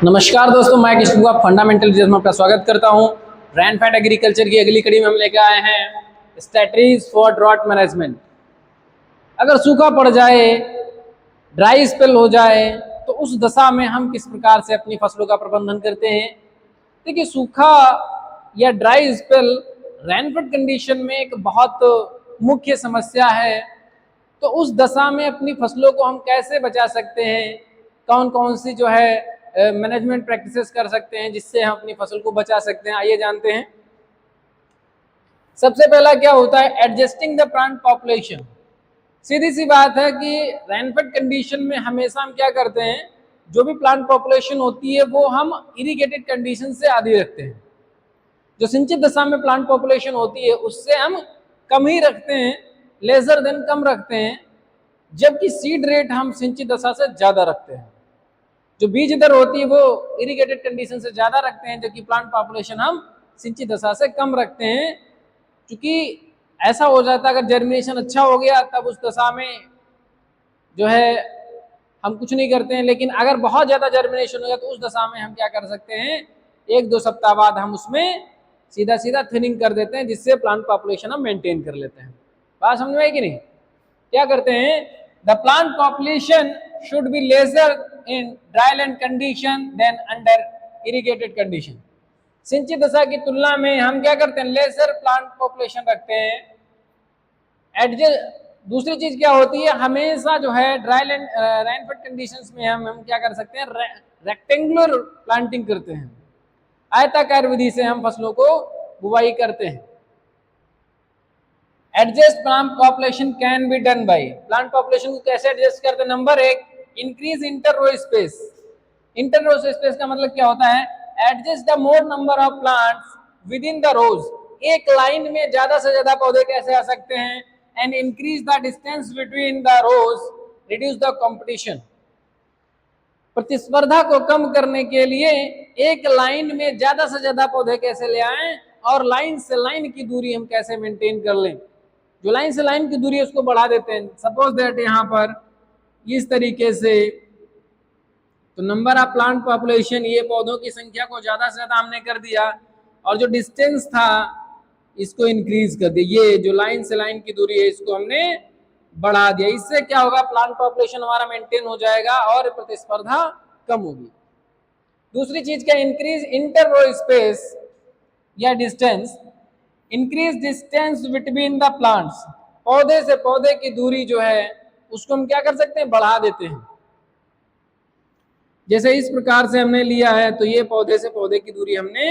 नमस्कार दोस्तों, मैं किशोर का फंडामेंटल में आपका स्वागत करता हूं। रैन फैट एग्रीकल्चर की अगली कड़ी में हम लेकर आए हैं स्ट्रैटेजीज फॉर ड्रॉट मैनेजमेंट। अगर सूखा पड़ जाए, ड्राई स्पेल हो जाए, तो उस दशा में हम किस प्रकार से अपनी फसलों का प्रबंधन करते हैं। देखिए, सूखा या ड्राई स्पेल रैन फैट कंडीशन में एक बहुत मुख्य समस्या है। तो उस दशा में अपनी फसलों को हम कैसे बचा सकते हैं, कौन कौन सी जो है मैनेजमेंट प्रैक्टिसेस कर सकते हैं जिससे हम अपनी फसल को बचा सकते हैं, आइए जानते हैं। सबसे पहला क्या होता है, एडजस्टिंग द प्लांट पॉपुलेशन। सीधी सी बात है कि रेनफेड कंडीशन में हमेशा हम क्या करते हैं, जो भी प्लांट पॉपुलेशन होती है वो हम इरिगेटेड कंडीशन से आधी रखते हैं। जो सिंचित दशा में प्लांट पॉपुलेशन होती है उससे हम कम ही रखते हैं, लेजर देन कम रखते हैं, जबकि सीड रेट हम सिंचित दशा से ज्यादा रखते हैं। जो बीज दर होती है वो इरिगेटेड कंडीशन से ज्यादा रखते हैं, जबकि प्लांट पॉपुलेशन हम सिंचित दशा से कम रखते हैं। क्योंकि ऐसा हो जाता है, अगर जर्मिनेशन अच्छा हो गया तब उस दशा में जो है हम कुछ नहीं करते हैं, लेकिन अगर बहुत ज्यादा जर्मिनेशन हो गया तो उस दशा में हम क्या कर सकते हैं, 1-2 सप्ताह बाद हम उसमें सीधा सीधा थिनिंग कर देते हैं, जिससे प्लांट पॉपुलेशन हम मेंटेन कर लेते हैं। बात समझ में आई कि नहीं? क्या करते हैं, the plant population should be lesser in dryland condition than under irrigated condition. सिंचित दशा की तुलना में हम क्या करते हैं, लेसर प्लांट पॉपुलेशन रखते हैं। एडजस्ट दूसरी चीज क्या होती है, हमेशा जो है ड्राईलैंड रेनफेड कंडीशंस में हम क्या कर सकते हैं, रेक्टेंगुलर प्लांटिंग करते हैं। आयताकार विधि से हम फसलों को बुवाई करते हैं। Adjust plant population can be done by, plant population को कैसे एडजस्ट करते हैं। Number 1, increase inter row space. Inter row space का मतलब क्या होता है, adjust the more number of plants within the rows. एक लाइन में ज्यादा से ज्यादा पौधे कैसे आ सकते हैं, and increase the distance between the rows, reduce the competition. प्रतिस्पर्धा को कम करने के लिए एक लाइन में ज्यादा से ज्यादा पौधे कैसे ले आएं, और लाइन से लाइन की दूरी हम कैसे मेंटेन कर लें। जो लाइन से लाइन की दूरी है उसको बढ़ा देते हैं। सपोज दैट यहाँ पर इस तरीके से, तो नंबर ऑफ प्लांट पॉपुलेशन, ये पौधों की संख्या को ज्यादा से ज्यादा हमने कर दिया, और जो डिस्टेंस था इसको इंक्रीज कर दिया। ये जो लाइन से लाइन की दूरी है इसको हमने बढ़ा दिया। इससे क्या होगा, प्लांट पॉपुलेशन हमारा मेंटेन हो जाएगा और प्रतिस्पर्धा कम होगी। दूसरी चीज क्या, इंक्रीज इंटर रो स्पेस या distance. Increase distance between the plants, पौधे से पौधे की दूरी जो है उसको हम क्या कर सकते हैं, बढ़ा देते हैं। जैसे इस प्रकार से हमने लिया है, तो ये पौधे से पौधे की दूरी हमने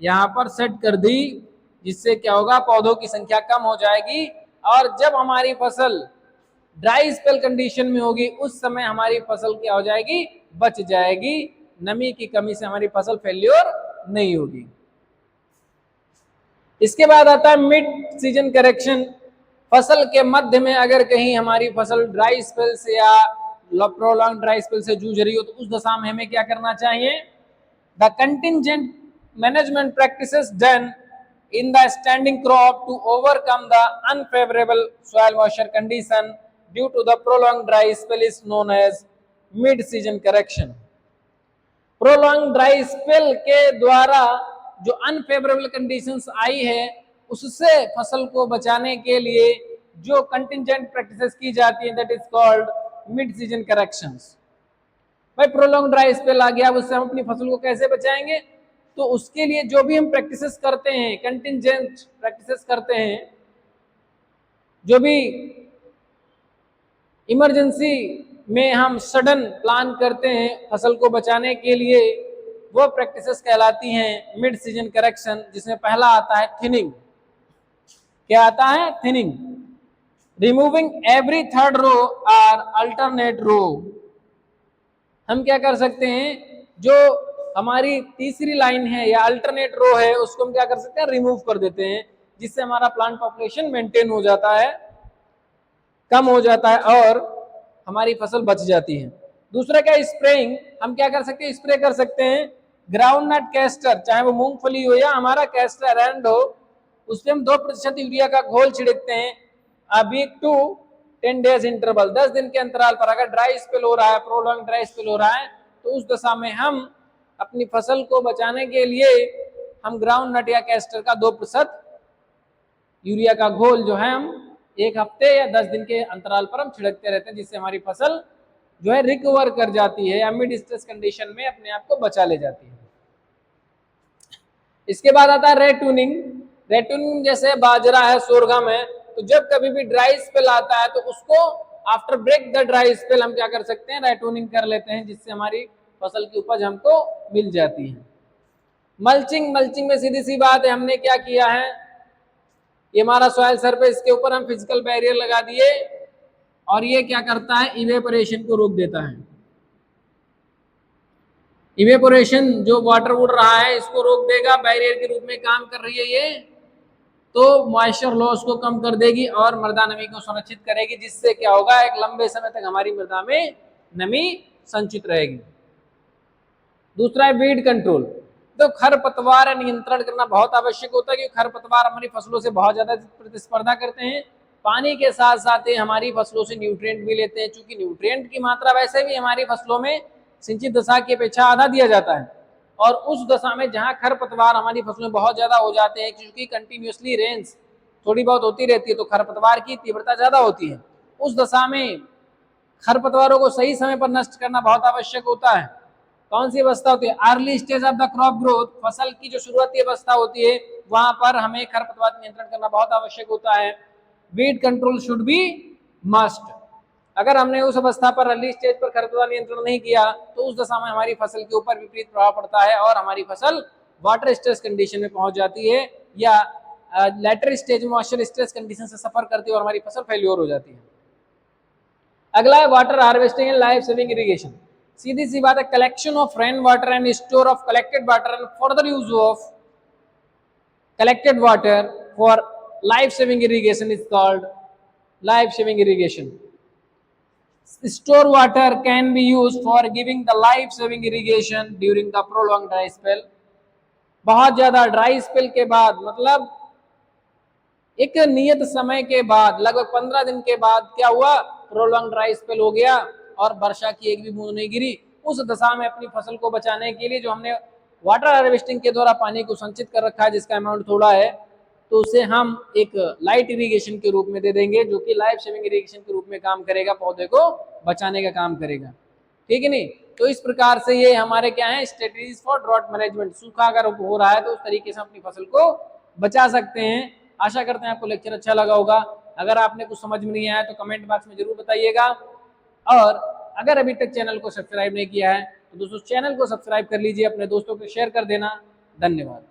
यहाँ पर सेट कर दी, जिससे क्या होगा, पौधों की संख्या कम हो जाएगी। और जब हमारी फसल ड्राई स्पेल कंडीशन में होगी उस समय हमारी फसल क्या हो जाएगी, बच जाएगी। नमी की कमी से हमारी फसल फेल्योर नहीं होगी। इसके बाद आता है मिड सीजन करेक्शन। फसल के मध्य में अगर कहीं हमारी फसल ड्राई स्पेल से या प्रोलॉन्ग ड्राई स्पेल से जूझ रही हो, तो उस दशा में हमें क्या करना चाहिए, the contingent management practices done in the standing crop to overcome the unfavorable soil moisture condition due to the prolonged dry spell is known as mid season correction। prolonged dry spell के द्वारा जो unfavourable conditions आई है उससे फसल को बचाने के लिए जो कंटिंजेंट प्रैक्टिसेस की जाती है, that is called mid season corrections. भाई, प्रोलॉन्ग ड्राई स्पेल आ गया, उससे हम अपनी फसल को कैसे बचाएंगे, तो उसके लिए जो भी हम प्रैक्टिसेस करते हैं, कंटिंजेंट प्रैक्टिसेस करते हैं, जो भी इमरजेंसी में हम सडन प्लान करते हैं फसल को बचाने के लिए, वो प्रैक्टिसेस कहलाती हैं मिड सीजन करेक्शन। जिसमें पहला आता है थिनिंग। क्या आता है, thinning. Removing every third row और अल्टरनेट रो। हम क्या कर सकते हैं, जो हमारी तीसरी लाइन है या अल्टरनेट रो है उसको हम क्या कर सकते हैं, रिमूव कर देते हैं, जिससे हमारा प्लांट पॉपुलेशन मेंटेन हो जाता है, कम हो जाता है और हमारी फसल बच जाती है। दूसरा क्या, स्प्रेइंग। हम क्या कर सकते हैं, स्प्रे कर सकते हैं ग्राउंड नट कैस्टर, चाहे वो मूंगफली हो या हमारा कैस्टर एंड हो, उसमें हम 2% यूरिया का घोल छिड़कते हैं। अभी 10 डेज इंटरवल, 10 दिन के अंतराल पर। अगर ड्राई स्पेल हो रहा है, प्रोलॉन्ग ड्राई स्पेल हो रहा है, तो उस दशा में हम अपनी फसल को बचाने के लिए हम ग्राउंड नट या कैस्टर का 2% यूरिया का घोल जो है हम 1 हफ्ते या 10 दिन के अंतराल पर हम छिड़कते रहते हैं, जिससे हमारी फसल जो है रिकवर कर जाती है या मिड स्ट्रेस कंडीशन में अपने आप को बचा ले जाती है। इसके बाद आता है रेटूनिंग। रेटूनिंग जैसे बाजरा है, सोरगम है, तो जब कभी भी ड्राई स्पेल आता है तो उसको after break the dry spell हम क्या कर सकते हैं, रेटूनिंग कर लेते हैं, जिससे हमारी फसल की उपज हमको मिल जाती है। मल्चिंग, मल्चिंग में सीधी सी बात है, हमने क्या किया है, ये हमारा सॉइल सरफेस, इसके ऊपर हम फिजिकल बैरियर लगा दिए और ये क्या करता है, इवेपोरेशन को रोक देता है। इवेपोरेशन जो वाटर उड़ रहा है इसको रोक देगा, बैरियर के रूप में काम कर रही है ये, तो मॉइस्चर लॉस को कम कर देगी और मृदा नमी को सुनिश्चित करेगी, जिससे क्या होगा, एक लंबे समय तक हमारी मृदा में नमी संचित रहेगी। दूसरा है वीड कंट्रोल। तो खरपतवार नियंत्रण करना बहुत आवश्यक होता है, क्योंकि खरपतवार हमारी फसलों से बहुत ज्यादा प्रतिस्पर्धा करते हैं, पानी के साथ साथ हमारी फसलों से न्यूट्रिएंट भी लेते हैं। चूंकि न्यूट्रिएंट की मात्रा वैसे भी हमारी फसलों में सिंचित दशा की अपेक्षा आधा दिया जाता है, और उस दशा में जहां खरपतवार हमारी फसलों में बहुत ज्यादा हो जाते हैं, क्योंकि कंटिन्यूसली रेंज थोड़ी बहुत होती रहती है तो खरपतवार की तीव्रता ज्यादा होती है, उस दशा में खरपतवारों को सही समय पर नष्ट करना बहुत आवश्यक होता है। कौन सी अवस्था होती है, early stage of the crop growth, फसल की जो शुरुआती अवस्था होती है वहां पर हमें खरपतवार नियंत्रण करना बहुत आवश्यक होता है। Weed control should be must. अगर हमने उस अवस्था पर अर्ली स्टेज पर खरपतवार नियंत्रण नहीं किया तो उस दशा में हमारी फसल के ऊपर विपरीत प्रभाव पड़ता है और हमारी फसल वाटर स्ट्रेस कंडीशन में पहुंच जाती है, या लेटर स्टेज में मॉइस्चर स्ट्रेस कंडीशन से सफर करती है और हमारी फसल फेल्योर हो जाती है। अगला है water harvesting and life saving irrigation. सीधी सी बात है, collection of rain water and store of collected water and further use of collected water for life saving irrigation is called life saving irrigation. Store water can be used for giving the life saving irrigation during the prolonged dry spell। बहुत ज्यादा dry spell के बाद, मतलब एक नियत समय के बाद, लगभग 15 दिन के बाद क्या हुआ, प्रोलॉन्ग ड्राई स्पेल हो गया और वर्षा की एक भी बूंद नहीं गिरी, उस दशा में अपनी फसल को बचाने के लिए जो हमने वाटर हार्वेस्टिंग के द्वारा पानी को संचित कर रखा है, जिसका अमाउंट थोड़ा है, तो उसे हम एक लाइट इरिगेशन के रूप में दे देंगे, जो कि लाइफ सेविंग इरिगेशन के रूप में काम करेगा, पौधे को बचाने का काम करेगा। ठीक है नहीं, तो इस प्रकार से ये हमारे क्या है, स्ट्रेटजीज फॉर ड्रॉट मैनेजमेंट। सूखा अगर हो रहा है तो उस तरीके से अपनी फसल को बचा सकते हैं। आशा करते हैं आपको लेक्चर अच्छा लगा होगा। अगर आपने कुछ समझ में नहीं आया तो कमेंट बॉक्स में जरूर बताइएगा, और अगर अभी तक चैनल को सब्सक्राइब नहीं किया है तो दोस्तों चैनल को सब्सक्राइब कर लीजिए, अपने दोस्तों को शेयर कर देना। धन्यवाद।